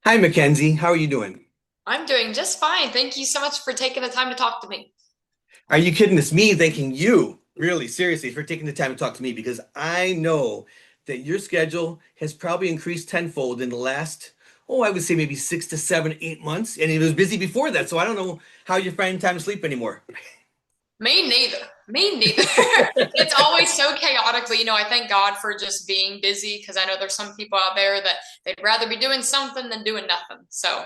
Hi, Mackenzie. How are you doing? I'm doing just fine. Thank you so much for taking the time to talk to me. Are you kidding? It's me thanking you, really, seriously, for taking the time to talk to me because I know that your schedule has probably increased tenfold in the last, I would say maybe 6 to 7, 8 months. And it was busy before that. So I don't know how you're finding time to sleep anymore. Me neither. Me neither. It's always so chaotic, but I thank God for just being busy because I know there's some people out there that they'd rather be doing something than doing nothing. So,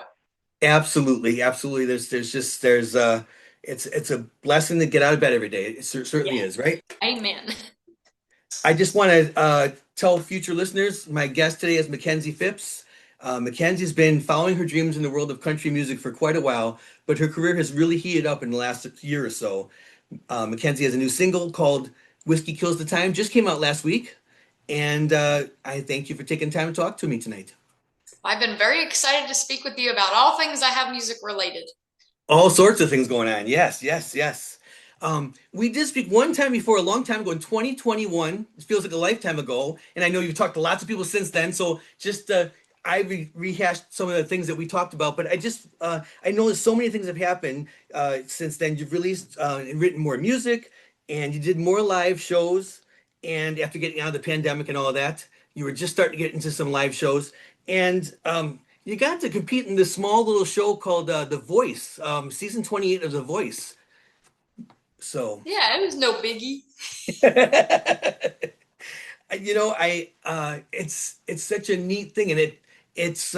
Absolutely, absolutely. It's a blessing to get out of bed every day. It yeah, certainly is, right? amen. I just want to tell future listeners, my guest today is Makenzie Phipps. Mackenzie's been following her dreams in the world of country music for quite a while, but her career has really heated up in the last year or so. Makenzie has a new single called Whiskey Kills the Time, just came out last week, and I thank you for taking time to talk to me tonight. I've been very excited to speak with you about all things I have music related. All sorts of things going on. Yes, yes, yes. We did speak one time before, a long time ago in 2021. It feels like a lifetime ago. And I know you've talked to lots of people since then. So just rehashed some of the things that we talked about. But I know that so many things have happened since then. You've released and written more music, and you did more live shows. And after getting out of the pandemic and all of that, you were just starting to get into some live shows. And you got to compete in this small little show called The Voice, season 28 of The Voice. So, Yeah, it was no biggie. it's such a neat thing, and it's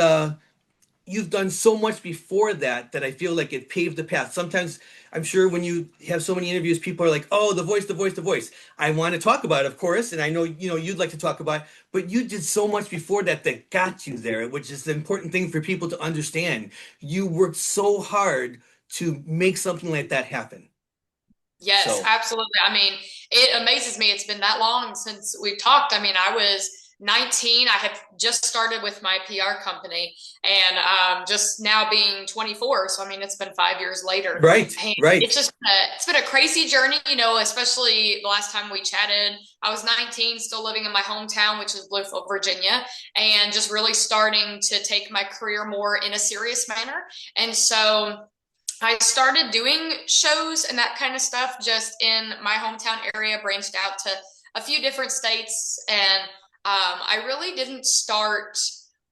you've done so much before that I feel like it paved the path. Sometimes I'm sure when you have so many interviews, people are like, "Oh, the voice, the voice, the voice." I want to talk about it, of course, and I know you'd like to talk about it, but you did so much before that got you there, which is the important thing for people to understand. You worked so hard to make something like that happen. Yes, So, absolutely. I mean, it amazes me. It's been that long since we've talked. I mean, I was 19. I had just started with my PR company and just now being 24. So, I mean, it's been 5 years later. right, And right. it's been a crazy journey, especially the last time we chatted. I was 19, still living in my hometown, which is Bluefield, Virginia, and just really starting to take my career more in a serious manner. And so, I started doing shows and that kind of stuff just in my hometown area, branched out to a few different states. And I really didn't start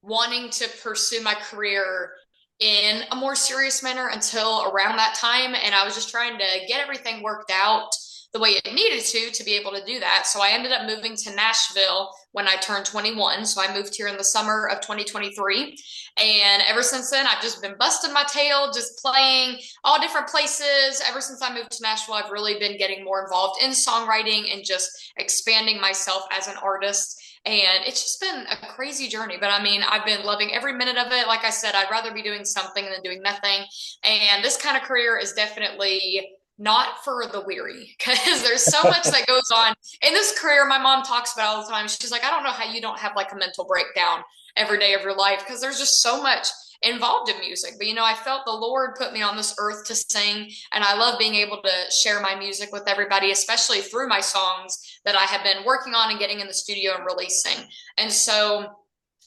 wanting to pursue my career in a more serious manner until around that time. And I was just trying to get everything worked out the way it needed to be able to do that. So I ended up moving to Nashville when I turned 21. So I moved here in the summer of 2023. And ever since then, I've just been busting my tail, just playing all different places. Ever since I moved to Nashville, I've really been getting more involved in songwriting and just expanding myself as an artist. And it's just been a crazy journey. But I mean, I've been loving every minute of it. Like I said, I'd rather be doing something than doing nothing. And this kind of career is definitely not for the weary because there's so much that goes on in this career. My mom talks about all the time. She's like, I don't know how you don't have like a mental breakdown every day of your life because there's just so much involved in music. But I felt the Lord put me on this earth to sing, and I love being able to share my music with everybody, especially through my songs that I have been working on and getting in the studio and releasing. And so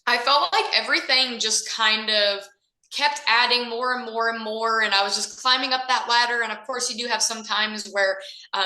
I felt like everything just kind of kept adding more and more and more, and I was just climbing up that ladder. And of course, you do have some times where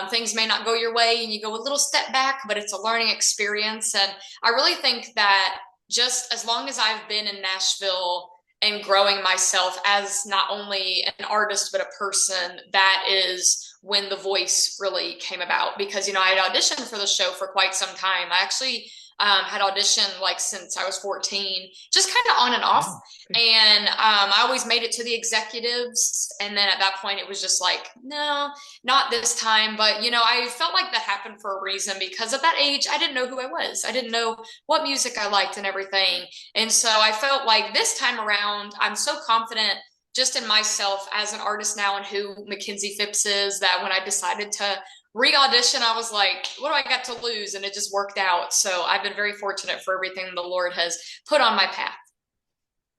things may not go your way and you go a little step back, but it's a learning experience. And I really think that just as long as I've been in Nashville and growing myself as not only an artist but a person, that is when the voice really came about. Because I had auditioned for the show for quite some time. I actually had auditioned like since I was 14, just kind of on and off. Wow. And I always made it to the executives. And then at that point, it was just like, no, not this time. But, I felt like that happened for a reason because at that age, I didn't know who I was. I didn't know what music I liked and everything. And so I felt like this time around, I'm so confident just in myself as an artist now and who Makenzie Phipps is that when I decided to re-audition, I was like, what do I got to lose? And it just worked out. So I've been very fortunate for everything the Lord has put on my path.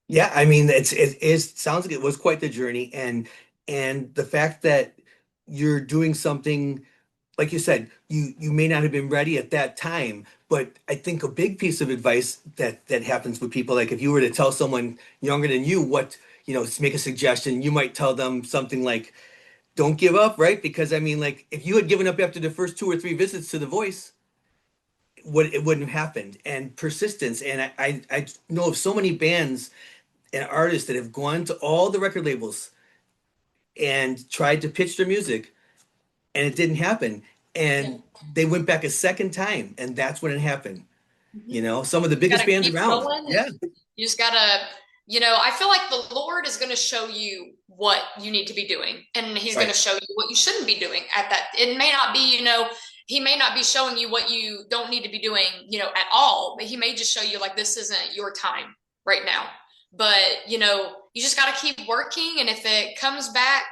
Yeah, I mean, it sounds like it was quite the journey, and the fact that you're doing something like you said, you may not have been ready at that time, but I think a big piece of advice that happens with people, like if you were to tell someone younger than you what, make a suggestion, you might tell them something like, "Don't give up," right? Because I mean, like if you had given up after the first two or three visits to The Voice, it wouldn't have happened. And persistence, and I know of so many bands and artists that have gone to all the record labels and tried to pitch their music and it didn't happen. Yeah. And they went back a second time, and that's when it happened. Mhm. Some of the biggest Gotta bands keep around. going Yeah, and you just gotta, I feel like the Lord is gonna show you what you need to be doing, and He's gonna right. show you what you shouldn't be doing at that. It may not be, He may not be showing you what you don't need to be doing, at all, but He may just show you like this isn't your time right now. But, you just gotta keep working, and if it comes back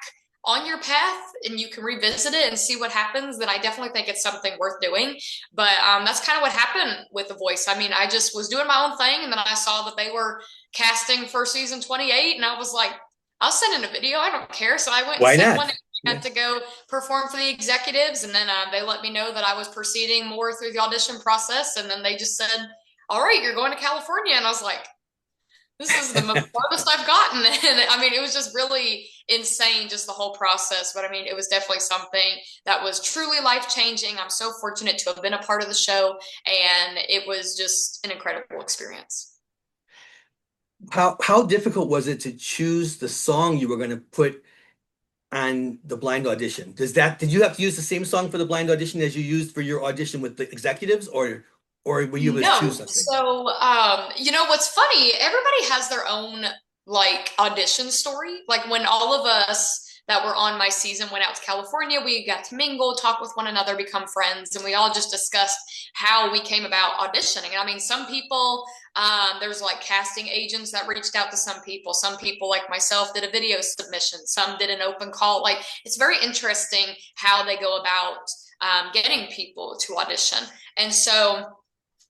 on your path and you can revisit it and see what happens, then I definitely think it's something worth doing. But that's kind of what happened with The Voice. I mean, I just was doing my own thing, and then I saw that they were casting for season 28, and I was like, I'll send in a video. I don't care. So I went and Why sent not? one. I Yeah. got to go perform for the executives, and then they let me know that I was proceeding more through the audition process, and then they just said, "All right, you're going to California," and I was like, this is the farthest I've gotten. And I mean, it was just really insane, just the whole process. But I mean, it was definitely something that was truly life changing. I'm so fortunate to have been a part of the show, and it was just an incredible experience. How difficult was it to choose the song you were going to put on the blind audition? Did you have to use the same song for the blind audition as you used for your audition with the executives, or were you able to choose No. something? So, what's funny, everybody has their own like audition story. Like when all of us that were on my season went out to California, we got to mingle, talk with one another, become friends, and we all just discussed how we came about auditioning. And I mean, some people, there was like casting agents that reached out to some people. Some people, like myself, did a video submission. Some did an open call. Like it's very interesting how they go about getting people to audition. And so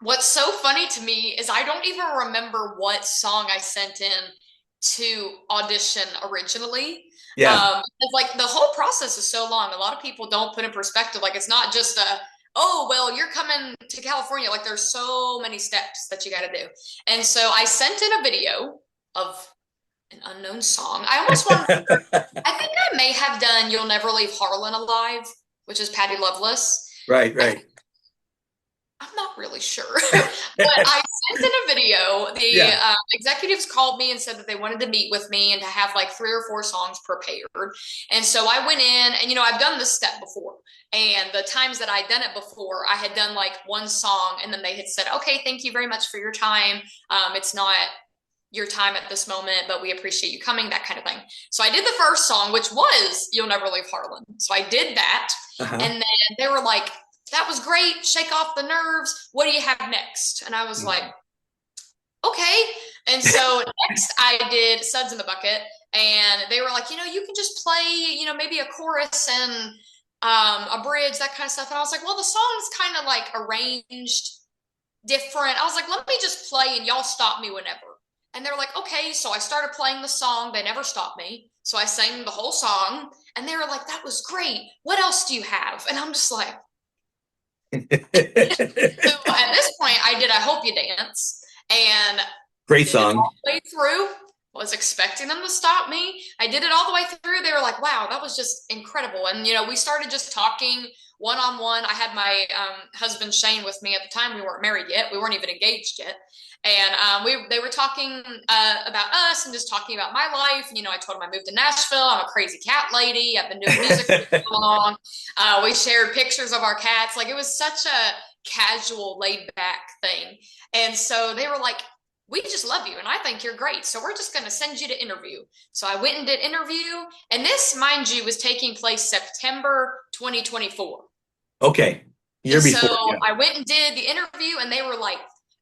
what's so funny to me is I don't even remember what song I sent in to audition originally. Yeah. It's like the whole process is so long. A lot of people don't put in perspective. Like it's not just oh, well, you're coming to California. Like there's so many steps that you got to do. And so I sent in a video of an unknown song. I almost wonder, I think I may have done You'll Never Leave Harlan Alive, which is Patty Loveless. Right, I right. I'm not really sure, but I sent in a video. The Yeah. executives called me and said that they wanted to meet with me and to have like 3 or 4 songs prepared. And so I went in, and I've done this step before. And the times that I'd done it before, I had done like one song, and then they had said, "Okay, thank you very much for your time. It's not your time at this moment, but we appreciate you coming," that kind of thing. So I did the first song, which was You'll Never Leave Harlan. So I did that. Uh-huh. And then they were like, "That was great. Shake off the nerves. What do you have next?" And I was like, "Okay." And so next I did Suds in the Bucket. And they were like, "You can just play, maybe a chorus and a bridge, that kind of stuff." And I was like, "Well, the song's kind of like arranged different." I was like, "Let me just play and y'all stop me whenever." And they're like, "Okay." So I started playing the song. They never stopped me. So I sang the whole song, and they were like, "That was great. What else do you have?" And I'm just like, so at this point, I did I Hope You Dance and Great did it song. all the way through. Was expecting them to stop me. I did it all the way through. They were like, "Wow, that was just incredible." And, we started just talking one on one. I had my husband Shane with me at the time. We weren't married yet. We weren't even engaged yet. And they were talking about us and just talking about my life. I told them I moved to Nashville. I'm a crazy cat lady. I've been doing music for so long. We shared pictures of our cats. Like it was such a casual, laid back thing. And so they were like, "We just love you and I think you're great. So we're just going to send you to interview." So I went and did interview. And this, mind you, was taking place September 2024. Okay. And Year so before. Yeah. I went and did the interview, and they were like,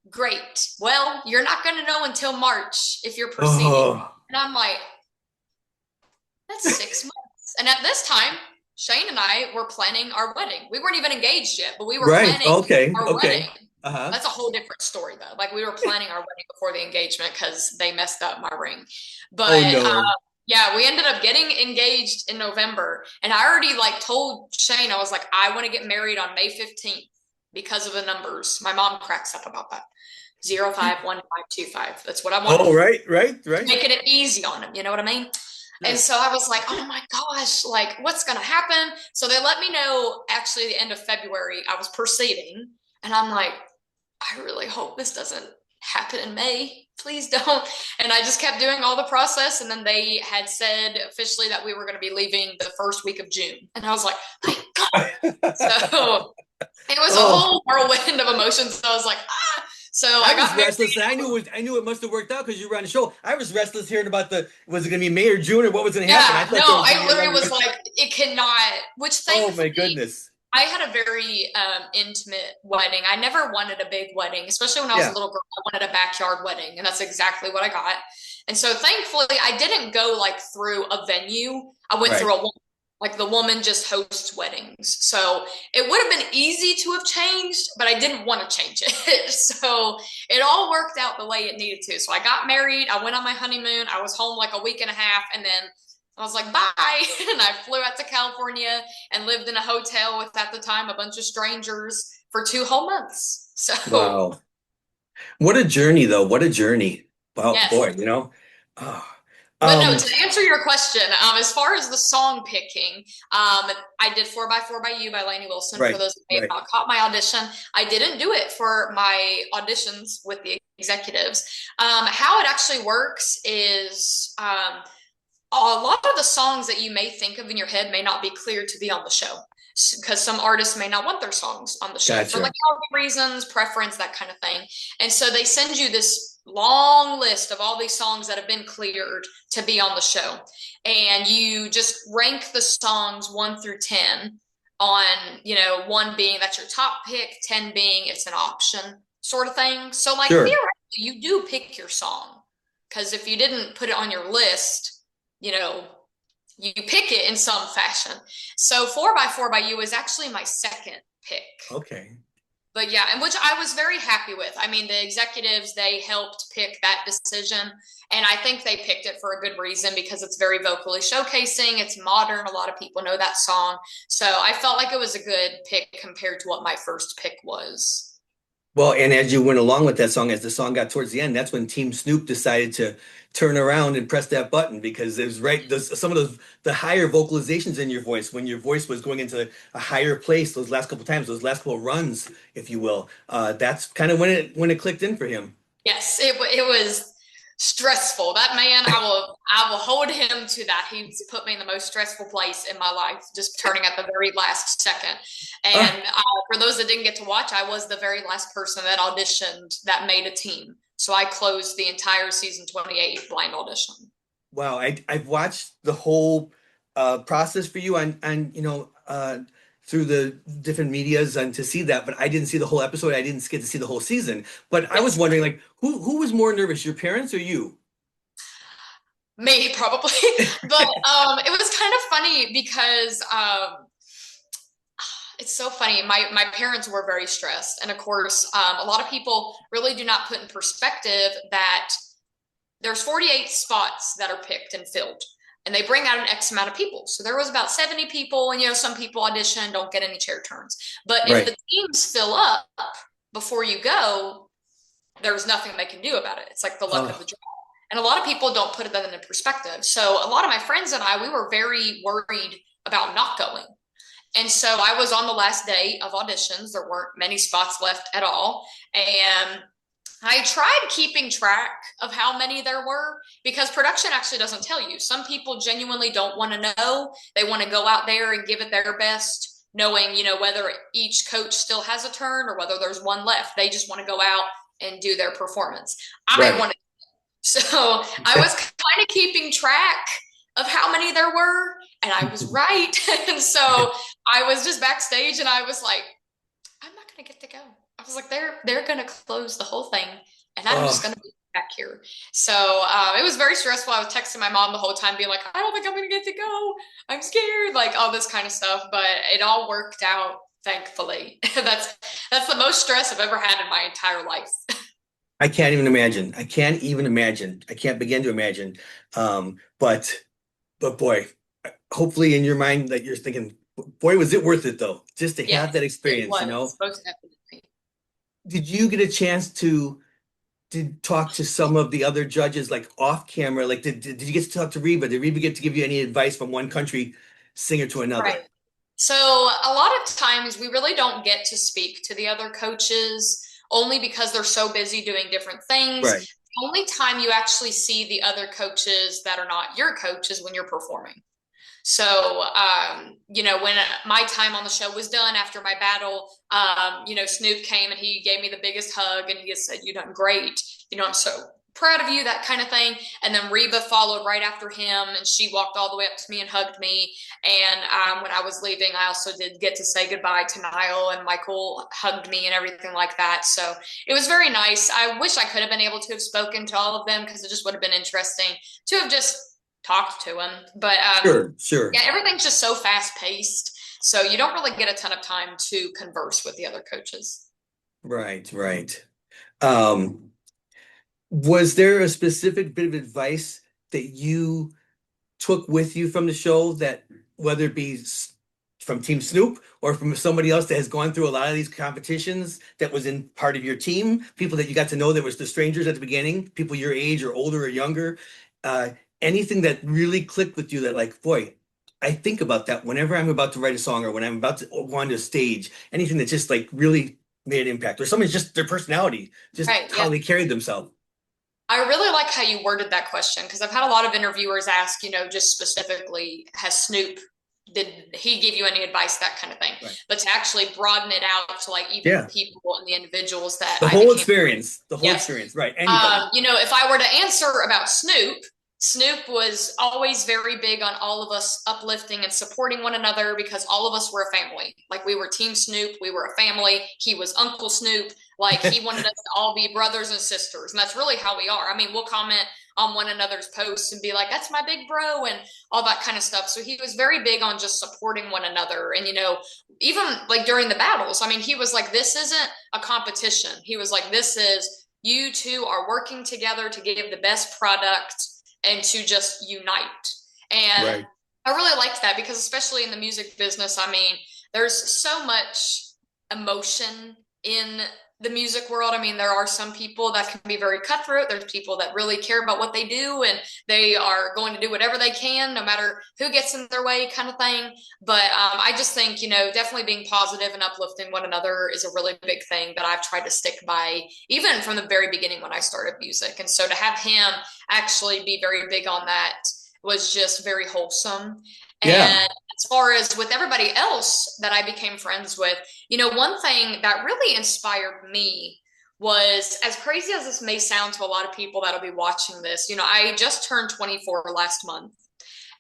"Great. Well, you're not going to know until March if you're proceeding." Oh. And I'm like, "That's 6 months." And at this time, Shane and I were planning our wedding. We weren't even engaged yet, but we were Right. planning Okay. our Okay. wedding. Uh-huh. That's a whole different story, though. Like we were planning our wedding before the engagement because they messed up my ring. Oh But no. Yeah, we ended up getting engaged in November, and I already like told Shane, I was like, I want to get married on May 15th because of the numbers. My mom cracks up about that. 051525. That's what I wanted. Oh, right, right, right. Making it easy on him, you know what I mean? And Sure. so I was like, oh my gosh, like what's gonna happen? So they let me know actually the end of February I was proceeding. And I'm like, I really hope this doesn't happen in May. Please don't. And I just kept doing all the process. And then they had said officially that we were going to be leaving the first week of June. And I was like, thank God. So it was a Oh, whole whirlwind of emotions. So I was like, ah. So I I was got married. restless. I knew it must have worked out because you were on the show. I was restless hearing about was it going to be May or June or what was going to happen. I Yeah, no, thought there was going to I be a literally longer. was like, it cannot, which Oh my thankfully goodness. I had a very intimate wedding. I never wanted a big wedding, especially when I was a Yeah. little girl. I wanted a backyard wedding, and that's exactly what I got. And so thankfully, I didn't go like through a venue. I went Right. through a like the woman just hosts weddings. So it would have been easy to have changed, but I didn't want to change it. So it all worked out the way it needed to. So I got married. I went on my honeymoon. I was home like a week and a half, and then I was like, bye. And I flew out to California and lived in a hotel with, at the time, a bunch of strangers for 2 whole months. So, Wow. What a journey, though. What a journey. Wow, yes. boy, you know. Oh. But no, Um, to answer your question, as far as the song picking, I did 4x4 by You by Lainey Wilson. For right, those who may have right. not caught my audition, I didn't do it for my auditions with the executives. How it actually works is a lot of the songs that you may think of in your head may not be clear to be on the show because some artists may not want their songs on the show for like Gotcha. health reasons, preference, that kind of thing. And so they send you this long list of all these songs that have been cleared to be on the show. And you just rank the songs 1 through 10 on, one being that's your top pick, 10 being it's an option sort of thing. So like Sure. theoretically, you do pick your song because if you didn't put it on your list, you know, you pick it in some fashion. So 4x4 by You is actually my second pick. Okay. But yeah, and which I was very happy with. I mean, the executives, they helped pick that decision. And I think they picked it for a good reason because it's very vocally showcasing. It's modern. A lot of people know that song. So I felt like it was a good pick compared to what my first pick was. Well, and as you went along with that song, as the song got towards the end, that's when Team Snoop decided to turn around and press that button because it was right. Some of those the higher vocalizations in your voice when your voice was going into a higher place. Those last couple times, those last couple runs, if you will. That's kind of when it clicked in for him. Yes, it was stressful. That man, I will hold him to that. He's put me in the most stressful place in my life, just turning at the very last second. Ah, And for those that didn't get to watch, I was the very last person that auditioned that made a team. So I closed the entire season 28 blind audition. wow, I've watched the whole process for you on through the different medias and to see that, but I didn't see the whole episode. I didn't get to see the whole season. But I was Yes, wondering, like, who was more nervous, your parents or you? me probably. But it was kind of funny because it's so funny. My parents were very stressed, and of course, a lot of people really do not put in perspective that there's 48 spots that are picked and filled, and they bring out an X amount of people. So there was about 70 people, and some people audition, don't get any chair turns. But if Right. the teams fill up before you go, there's nothing they can do about it. It's like the luck of Oh, the draw. And a lot of people don't put that into perspective. So a lot of my friends and I, we were very worried about not going. And so I was on the last day of auditions. There weren't many spots left at all. And I tried keeping track of how many there were because production actually doesn't tell you. Some people genuinely don't want to know. They want to go out there and give it their best, knowing, whether each coach still has a turn or whether there's one left. They just want to go out and do their performance. I right. wanted, so I was kind of keeping track of how many there were, and I was right. And so I was just backstage and I was like, I'm not gonna get to go. I was like, they're gonna close the whole thing, and I'm just Oh, gonna be back here. So it was very stressful. I was texting my mom the whole time, being like, I don't think I'm gonna get to go. I'm scared, like all this kind of stuff. But it all worked out, thankfully. That's the most stress I've ever had in my entire life. I can't even imagine. I can't even imagine. I can't begin to imagine. But But boy, hopefully in your mind that you're thinking, boy, was it worth it though, just to have Yes, that it experience, you know? was most definitely. Did you get a chance to talk to some of the other judges like off camera? Like did you get to talk to Reba? Did Reba get to give you any advice from one country singer to Right. another? So a lot of times we really don't get to speak to the other coaches only because they're so busy doing different things. Right. The only time you actually see the other coaches that are not your coach is when you're performing. So, when my time on the show was done after my battle, Snoop came and he gave me the biggest hug and he just said, "You done great. I'm so proud of you," that kind of thing. And then Reba followed right after him and she walked all the way up to me and hugged me. And when I was leaving, I also did get to say goodbye to Niall and Michael hugged me and everything like that. So it was very nice. I wish I could have been able to have spoken to all of them because it just would have been interesting to have just talked to him. But Sure, sure. yeah, everything's just so fast paced. So you don't really get a ton of time to converse with the other coaches. Right, right. Um, was there a specific bit of advice that you took with you from the show that whether it be from Team Snoop or from somebody else that has gone through a lot of these competitions that was in part of your team, people that you got to know that was the strangers at the beginning, people your age or older or younger, uh, anything that really clicked with you that like, boy, I think about that whenever I'm about to write a song or when I'm about to go on to stage, anything that just like really made an impact or somebody's just their personality, just Right. how Yeah. they carried themselves. I really like how you worded that question because I've had a lot of interviewers ask, just specifically, has Snoop, did he give you any advice, that kind of thing? Right. But to actually broaden it out to like even the Yeah. people and the individuals that The I whole became. experience, the whole Yes. experience, right? Anybody. If I were to answer about Snoop, Snoop was always very big on all of us uplifting and supporting one another because all of us were a family. Like we were Team Snoop, we were a family. He was Uncle Snoop. Like he wanted us to all be brothers and sisters. And that's really how we are. I mean, we'll comment on one another's posts and be like, "That's my big bro," and all that kind of stuff. So he was very big on just supporting one another. And, even like during the battles, I mean, he was like, "This isn't a competition." He was like, "This is you two are working together to give the best product and to just unite." And Right. I really liked that because, especially in the music business, I mean, there's so much emotion in the music world. I mean, there are some people that can be very cutthroat. There's people that really care about what they do and they are going to do whatever they can, no matter who gets in their way, kind of thing. But I just think, definitely being positive and uplifting one another is a really big thing that I've tried to stick by, even from the very beginning when I started music. And so to have him actually be very big on that was just very wholesome. Yeah. And as far as with everybody else that I became friends with, one thing that really inspired me was, as crazy as this may sound to a lot of people that'll be watching this, I just turned 24 last month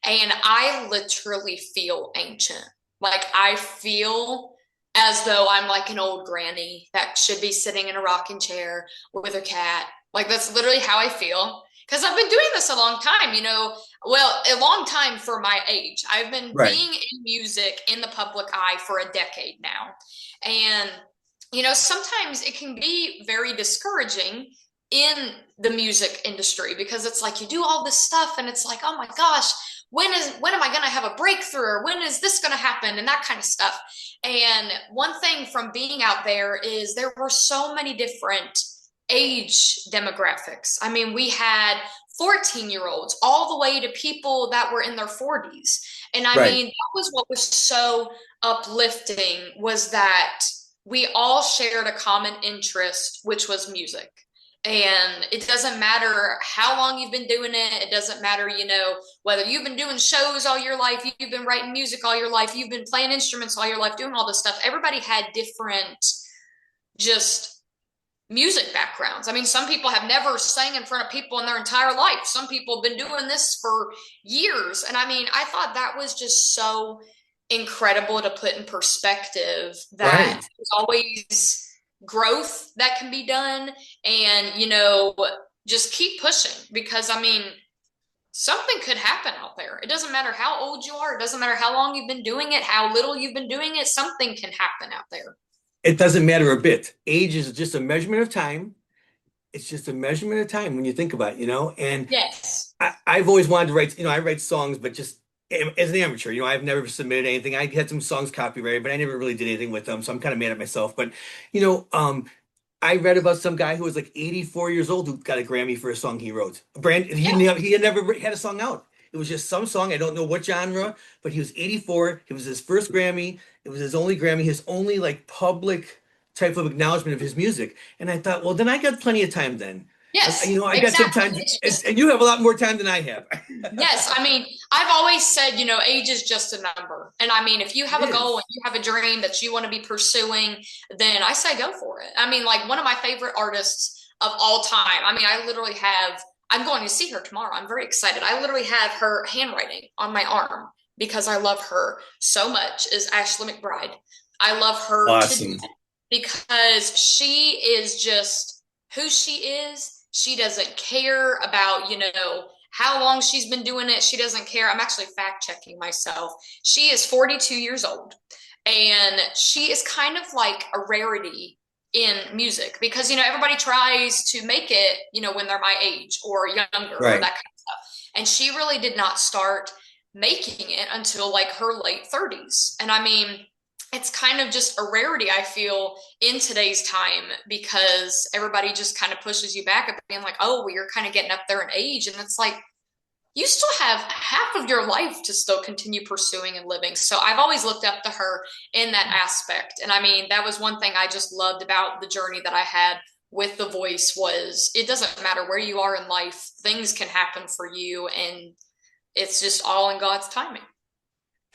and I literally feel ancient. Like I feel as though I'm like an old granny that should be sitting in a rocking chair with her cat. Like that's literally how I feel. Because I've been doing this a long time, well, a long time for my age. I've been Right. being in music in the public eye for a decade now. And, sometimes it can be very discouraging in the music industry because it's like you do all this stuff and it's like, oh my gosh, when am I going to have a breakthrough or when is this going to happen and that kind of stuff. And one thing from being out there is there were so many different age demographics. I mean, we had 14-year-olds all the way to people that were in their 40s. And I Right. mean, that was what was so uplifting was that we all shared a common interest, which was music. And it doesn't matter how long you've been doing it. It doesn't matter, whether you've been doing shows all your life, you've been writing music all your life, you've been playing instruments all your life, doing all this stuff. Everybody had different just music backgrounds. I mean, some people have never sang in front of people in their entire life. Some people have been doing this for years. And I mean, I thought that was just so incredible to put in perspective that Right. there's always growth that can be done and, just keep pushing because I mean, something could happen out there. It doesn't matter how old you are. It doesn't matter how long you've been doing it, how little you've been doing it. Something can happen out there. It doesn't matter a bit. Age is just a measurement of time. It's just a measurement of time when you think about it, you know? And Yes. I've always wanted to write, I write songs, but just as an amateur, I've never submitted anything. I had some songs copyrighted, but I never really did anything with them, so I'm kind of mad at myself. But you know, um, I read about some guy who was like 84 years old who got a Grammy for a song he wrote. He had never had a song out. It was just some song. I don't know what genre, but he was 84. It was his first Grammy. It was his only Grammy, his only like public type of acknowledgement of his music. And I thought, well, then I got plenty of time then. Yes, I got some exactly. time, It's just and you have a lot more time than I have. yes, I mean, I've always said, age is just a number. And I mean, if you It have a goal and is. you have a dream that you want to be pursuing, then I say go for it. I mean, like one of my favorite artists of all time. I mean, I'm going to see her tomorrow. I'm very excited. I literally have her handwriting on my arm because I love her so much, is Ashley McBryde. I love her to Awesome. death because she is just who she is. She doesn't care about, how long she's been doing it. She doesn't care. I'm actually fact checking myself. She is 42 years old and she is kind of like a rarity in music because, everybody tries to make it, when they're my age or younger or Right. that kind of stuff. And she really did not start making it until like her late 30s. And I mean, it's kind of just a rarity, I feel, in today's time because everybody just kind of pushes you back at being like, oh, well, you're kind of getting up there in age. And it's like, you still have half of your life to still continue pursuing and living. So I've always looked up to her in that aspect. And I mean, that was one thing I just loved about the journey that I had with the voice was it doesn't matter where you are in life, things can happen for you and it's just all in God's timing.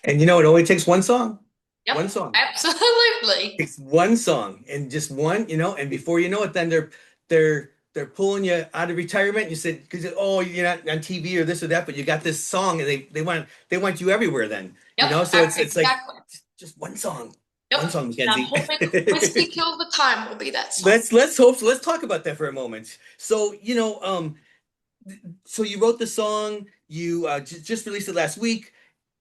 And it only takes one song. Yep, One song. absolutely. It's one song and just one, and before you know it, then they're pulling you out of retirement. You said because oh you're not on TV or this or that, but you got this song and they want you everywhere then. Yep, So it's like exactly. just one song. Yep. One song, And I'm Mackenzie. hoping Whiskey Kills the Time will be that song. Let's hope so. Let's talk about that for a moment. So, so you wrote the song, you just released it last week,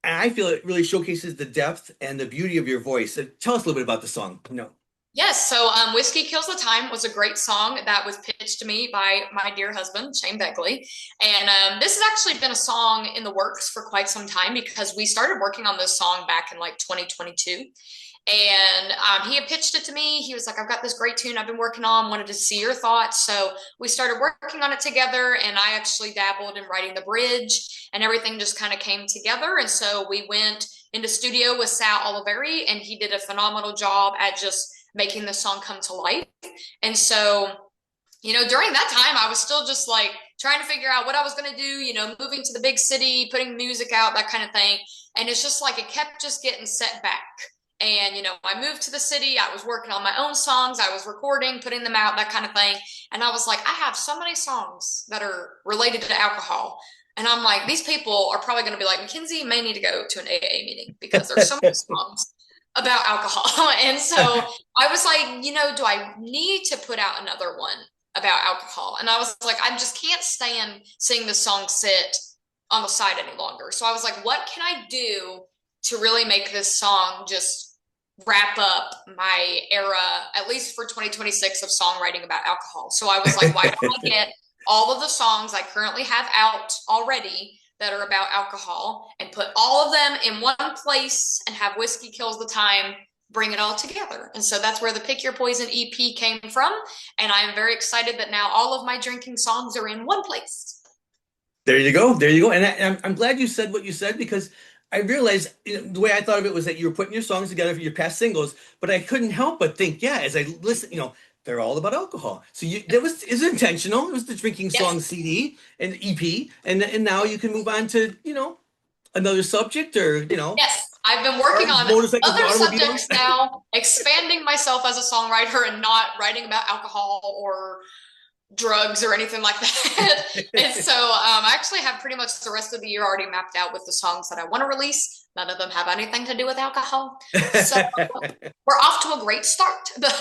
and I feel it really showcases the depth and the beauty of your voice. Tell us a little bit about the song. No. Yes, so Whiskey Kills the Time was a great song that was pitched to me by my dear husband, Shane Beckley. And this has actually been a song in the works for quite some time because we started working on this song back in like 2022. And he had pitched it to me. He was like, I've got this great tune I've been working on, wanted to see your thoughts. So we started working on it together, and I actually dabbled in writing the bridge, and everything just kind of came together. And so we went into studio with Sal Oliveri, and he did a phenomenal job at just making the song come to life. And so, during that time, I was still just like trying to figure out what I was going to do, moving to the big city, putting music out, that kind of thing. And it's just like it kept just getting set back. And, I moved to the city. I was working on my own songs. I was recording, putting them out, that kind of thing. And I was like, I have so many songs that are related to alcohol. And I'm like, these people are probably going to be like, Makenzie may need to go to an AA meeting because there's so many songs about alcohol. And so I was like, do I need to put out another one about alcohol? And I was like, I just can't stand seeing the song sit on the side any longer. So I was like, what can I do to really make this song just wrap up my era, at least for 2026, of songwriting about alcohol? So I was like, why don't I get all of the songs I currently have out already that are about alcohol and put all of them in one place and have Whiskey Kills the Time bring it all together? And so that's where the Pick Your Poison EP came from. And I'm very excited that now all of my drinking songs are in one place. There you go. There you go. And I'm glad you said what you said because I realized the way I thought of it was that you were putting your songs together for your past singles, but I couldn't help but think, yeah, as I listen, they're all about alcohol. So that was is intentional. It was the drinking Yes. song CD and EP, and now you can move on to another subject or Yes. I've been working cars, on motorcycles, and other automobiles. subjects now, expanding myself as a songwriter and not writing about alcohol or drugs or anything like that. And so I actually have pretty much the rest of the year already mapped out with the songs that I want to release. None of them have anything to do with alcohol. So we're off to a great start. But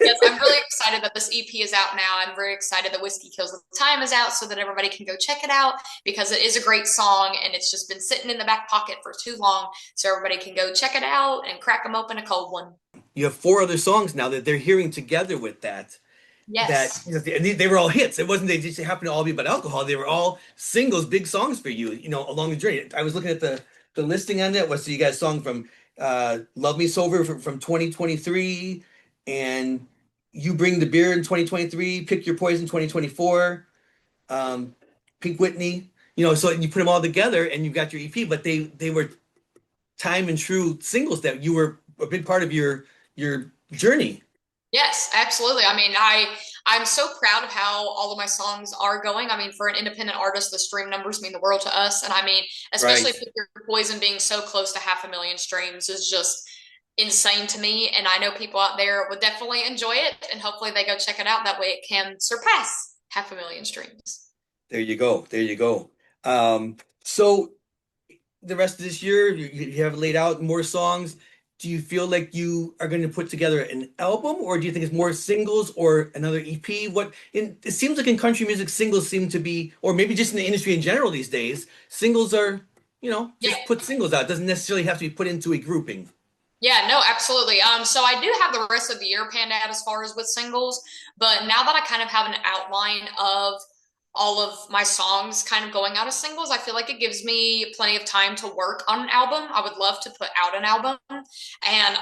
yes, I'm really excited that this EP is out now. I'm very excited that Whiskey Kills the Time is out so that everybody can go check it out because it is a great song and it's just been sitting in the back pocket for too long. So everybody can go check it out and crack them open a cold one. You have four other songs now that they're hearing together with that. that Yes. you know, and they were all hits. It wasn't they just happened to all be about alcohol. They were all singles, big songs for you, you know, along the journey. I was looking at the listing on that. Was so you got a song from Love Me Sober from 2023 and You Bring the Beer in 2023, Pick Your Poison 2024, um, Pink Whitney. You know, so you put them all together and you've got your EP, but they were time and true singles that you were a big part of your journey. Yes, absolutely. I mean, I'm so proud of how all of my songs are going. I mean, for an independent artist, the stream numbers mean the world to us. And I mean, especially Right. Pick Your Poison being so close to 500,000 streams is just insane to me. And I know people out there would definitely enjoy it, and hopefully they go check it out. That way it can surpass 500,000 streams. There you go. There you go. So the rest of this year, you have laid out more songs. Do you feel like you are going to put together an album, or do you think it's more singles or another EP? It seems like in country music, singles seem to be, or maybe just in the industry in general these days, singles are, you know, Yeah. just put singles out. It doesn't necessarily have to be put into a grouping. Yeah, no, absolutely. So I do have the rest of the year planned out as far as with singles, but now that I kind of have an outline of all of my songs kind of going out as singles, I feel like it gives me plenty of time to work on an album. I would love to put out an album, and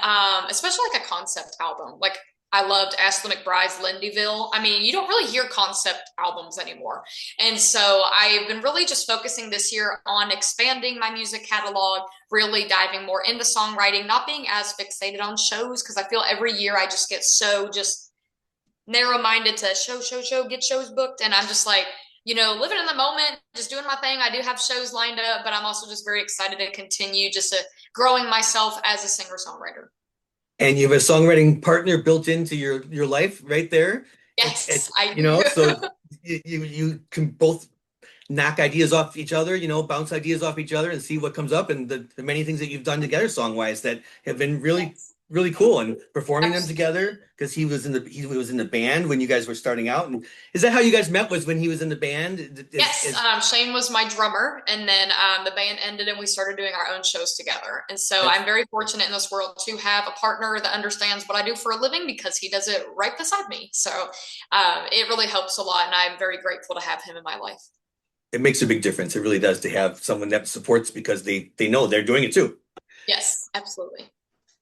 especially like a concept album. Like I loved Ashley McBride's Lindyville. I mean, you don't really hear concept albums anymore. And so I've been really just focusing this year on expanding my music catalog, really diving more into songwriting, not being as fixated on shows because I feel every year I just get so just narrow minded to show, get shows booked. And I'm just like, living in the moment, just doing my thing. I do have shows lined up, but I'm also just very excited to continue just to growing myself as a singer songwriter. And you have a songwriting partner built into your life right there. Yes, I You know, do. so you can both knock ideas off each other, you know, bounce ideas off each other and see what comes up. And the many things that you've done together song wise that have been really, Yes, really cool and performing them absolutely. together because he was in the band when you guys were starting out. And is that how you guys met was when he was in the band? Yes, Shane was my drummer, and then the band ended, and we started doing our own shows together. And so That's I'm very fortunate in this world to have a partner that understands what I do for a living because he does it right beside me. So it really helps a lot, and I'm very grateful to have him in my life. it makes a big difference. It really does to have someone that supports because they know they're doing it too. Yes, absolutely.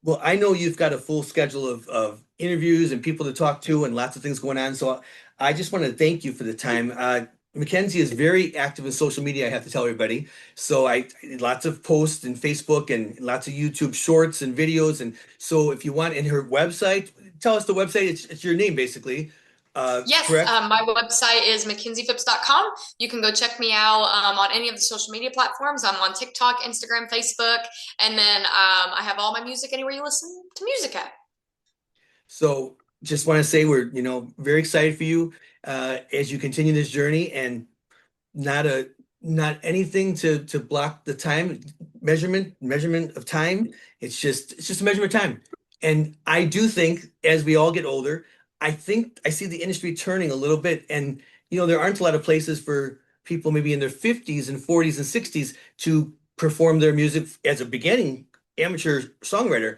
Well, I know you've got a full schedule of interviews and people to talk to and lots of things going on. So I just want to thank you for the time. Makenzie is very active in social media, I have to tell everybody. So I lots of posts and Facebook and lots of YouTube shorts and videos. And so if you want in her website, tell us the website. It's your name basically. Yes, Correct? my website is MakenziePhipps.com. You can go check me out on any of the social media platforms. I'm on TikTok, Instagram, Facebook, and then I have all my music anywhere you listen to music at. So just want to say we're, you know, very excited for you as you continue this journey and not a not anything to block the time measurement of time. It's just a measurement of time. And I do think as we all get older, I think I see the industry turning a little bit. And you know, there aren't a lot of places for people maybe in their 50s and 40s and 60s to perform their music as a beginning amateur songwriter.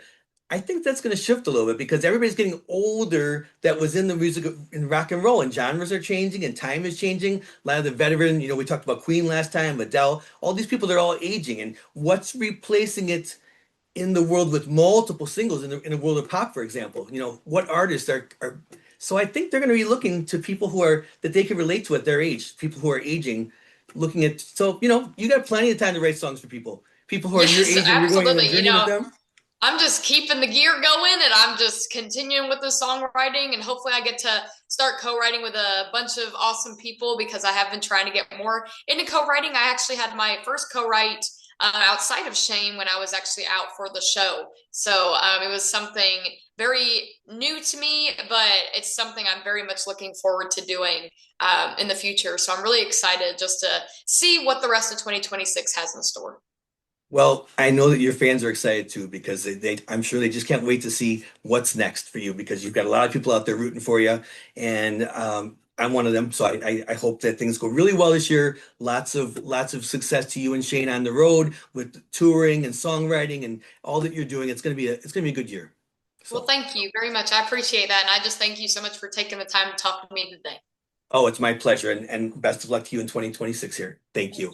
I think that's going to shift a little bit because everybody's getting older that was in the music in rock and roll and genres are changing and time is changing. A lot of the veteran, you know, we talked about Queen last time, Adele, all these people, they're all aging. And what's replacing it in the world with multiple singles in the world of pop, for example? You know, what artists are so I think they're going to be looking to people who are that they can relate to at their age, people who are aging, looking at so you know, you got plenty of time to write songs for people. People who are your Yes, age and you're going on a absolutely. journey with them. I'm just keeping the gear going and I'm just continuing with the songwriting and hopefully I get to start co-writing with a bunch of awesome people because I have been trying to get more into co-writing. I actually had my first co-write outside of Shane when I was actually out for the show. So it was something very new to me, but it's something I'm very much looking forward to doing in the future. So I'm really excited just to see what the rest of 2026 has in store. Well, I know that your fans are excited too because I'm sure they just can't wait to see what's next for you because you've got a lot of people out there rooting for you, and I'm one of them. So I hope that things go really well this year. Lots of success to you and Shane on the road with touring and songwriting and all that you're doing. It's gonna be a good year. Well, So, thank you very much. I appreciate that. And I just thank you so much for taking the time to talk to me today. oh, it's my pleasure, and best of luck to you in 2026 here. Thank you.